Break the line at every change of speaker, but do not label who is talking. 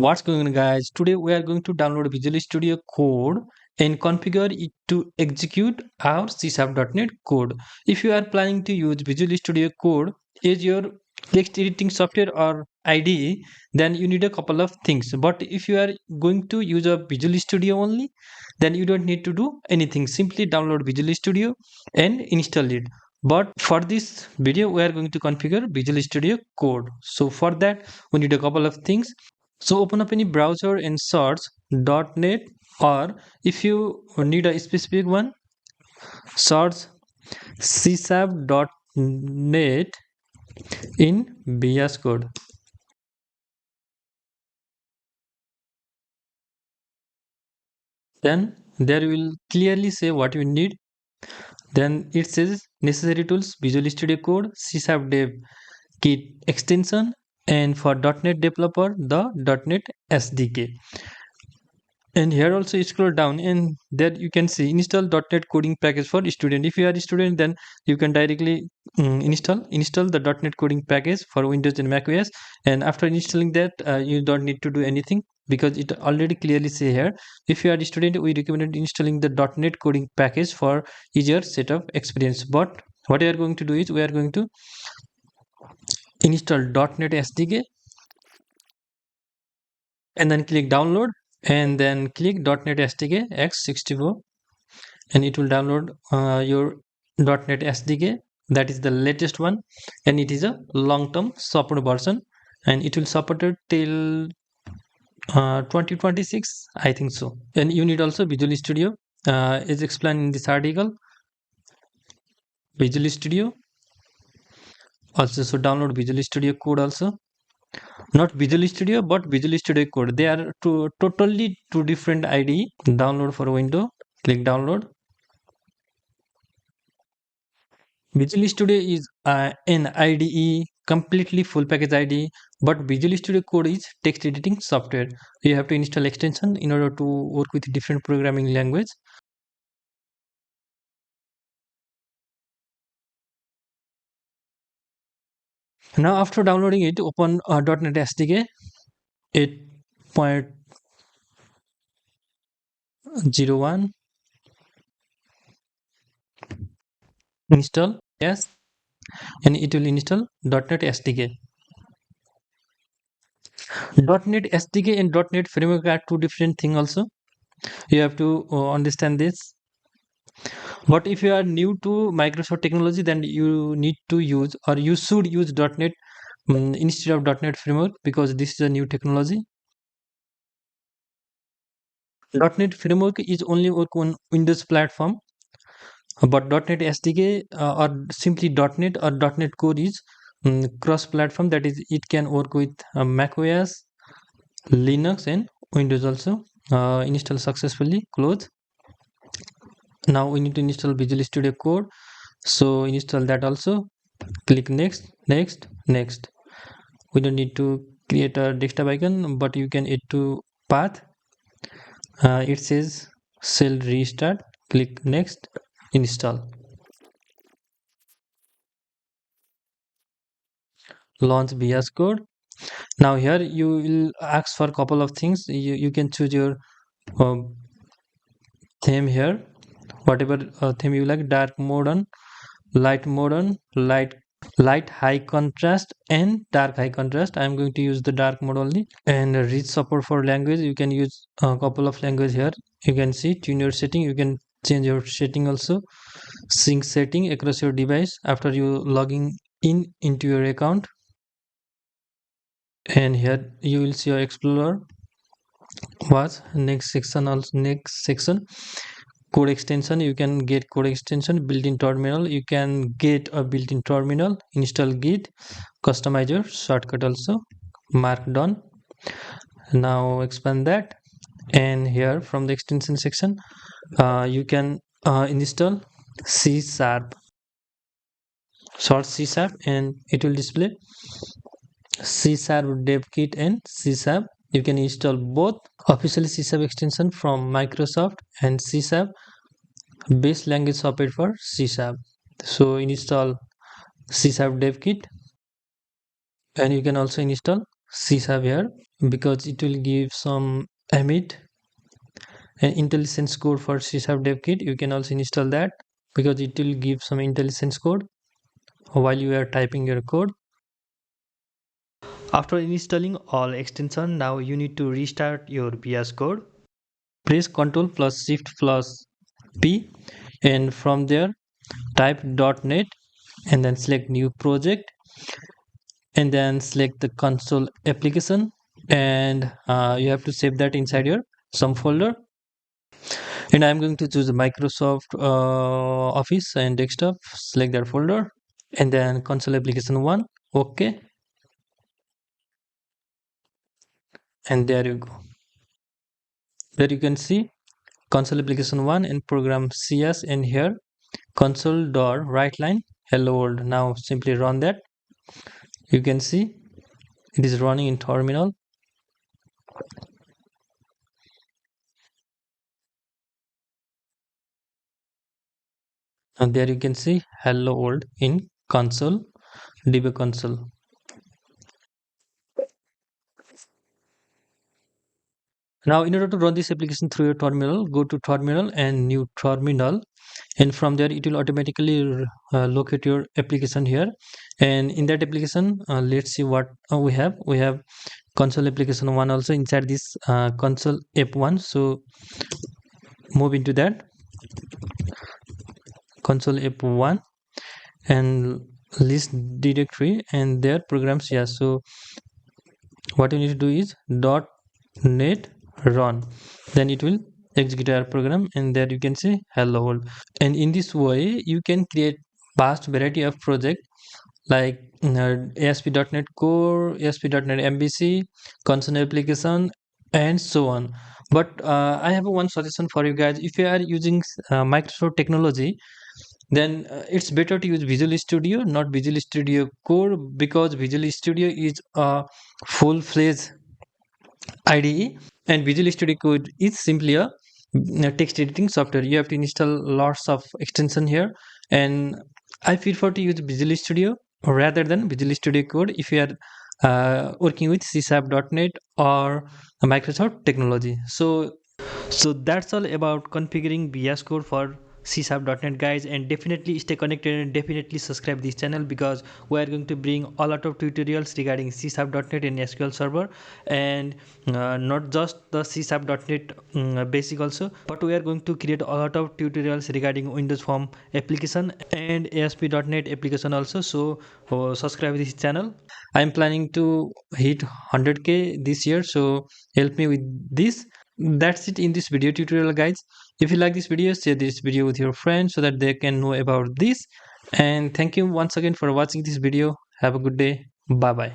What's going on, guys? Today we are going to download Visual Studio Code and configure it to execute our csharp.net code. If you are planning to use Visual Studio Code as your text editing software or IDE, then you need a couple of things. But if you are going to use a Visual Studio only, then you don't need to do anything. Simply download Visual Studio and install it. But for this video, we are going to configure Visual Studio Code. So for that, we need a couple of things. So open up any browser and search .NET, or if you need a specific one, search csharp.net in VSCode. Then there will clearly say what you need. Then it says necessary tools: Visual Studio Code, C# Dev Kit extension, and for .NET developer the .NET SDK. And here also you scroll down and there you can see install .NET coding package for student. If you are a student, then you can directly install the .NET coding package for Windows and Mac OS. And after installing that, you don't need to do anything because it already clearly say here, if you are a student, we recommend installing the .NET coding package for easier setup experience. But what we are going to do is we are going to install .NET SDK and then click download, and then click .NET SDK x64, and it will download your .NET SDK. That is the latest one, and it is a long-term support version, and it will support it till 2026, I think so. And you need also Visual Studio, is explained in this article. Visual Studio also, so download Visual Studio Code also. Not Visual Studio, but Visual Studio Code. They are totally two different IDE. Download for window, click download. Visual Studio is an IDE, completely full package IDE, but Visual Studio Code is text editing software. You have to install extension in order to work with different programming language. Now after downloading it, open .NET SDK 8.01, install, yes, and it will install .NET SDK. .NET SDK and .NET Framework are two different things also. You have to understand this. But if you are new to Microsoft technology, then you need to use, or you should use .NET instead of .NET Framework, because this is a new technology. .NET Framework is only work on Windows platform, but .NET SDK or simply .NET or .NET Core is cross-platform. That is, it can work with Mac OS, Linux, and Windows also. Install successfully. Close. Now we need to install Visual Studio Code, so install that also. Click next, next, next. We don't need to create a desktop icon, but you can add to path. It says cell restart. Click next, install. Launch VSCode. Now here you will ask for a couple of things. You can choose your theme here, whatever theme you like: dark mode, light high contrast, and dark high contrast. I'm going to use the dark mode only. And rich support for language. You can use a couple of language here. You can see tune your setting. You can change your setting also. Sync setting across your device after you logging into your account. And here you will see your explorer. Was next section code extension. You can get code extension, built-in terminal. You can get a built-in terminal, install Git, customize your shortcut also, markdown. Now expand that, and here from the extension section you can install C#, search C#, and it will display C# dev kit and C#. You can install both officially C# extension from Microsoft and C# base language support for C#. So install C# dev kit, and you can also install C sharp here because it will give some emit and IntelliSense code for C sharp dev kit. You can also install that because it will give some IntelliSense code while you are typing your code. After installing all extension, now you need to restart your VSCode. Press Ctrl plus Shift plus P, and from there type .NET and then select new project and then select the console application, and you have to save that inside your some folder. And I'm going to choose Microsoft Office and desktop, select that folder and then console application 1. Okay, and there you go. There you can see console application 1 and program CS, and here console door right line hello world. Now simply run that. You can see it is running in terminal. And there you can see hello world in console, debug console. Now in order to run this application through your terminal, go to terminal and new terminal, and from there it will automatically locate your application here. And in that application, let's see what we have console application 1 also inside this console app1. So move into that console app1 and list directory and their programs. Yeah, so what you need to do is .NET run, then it will execute our program, and there you can see hello world. And in this way you can create vast variety of project like ASP.NET Core, ASP.NET MVC, console application, and so on. But I have one suggestion for you guys. If you are using Microsoft technology, then it's better to use Visual Studio, not Visual Studio Core, because Visual Studio is a full-fledged IDE and Visual Studio Code is simply a text editing software. You have to install lots of extension here, and I prefer to use Visual Studio rather than Visual Studio Code if you are working with csharp.net or Microsoft technology. So that's all about configuring VS Code for csharp.net, guys, and definitely stay connected and definitely subscribe this channel because we are going to bring a lot of tutorials regarding csharp.net and SQL Server, and not just the csharp.net basic also, but we are going to create a lot of tutorials regarding Windows Form application and ASP.NET application also. So subscribe this channel. I'm planning to hit 100k this year, so help me with this. That's it in this video tutorial, guys. If you like this video, share this video with your friends so that they can know about this. And thank you once again for watching this video. Have a good day. Bye bye.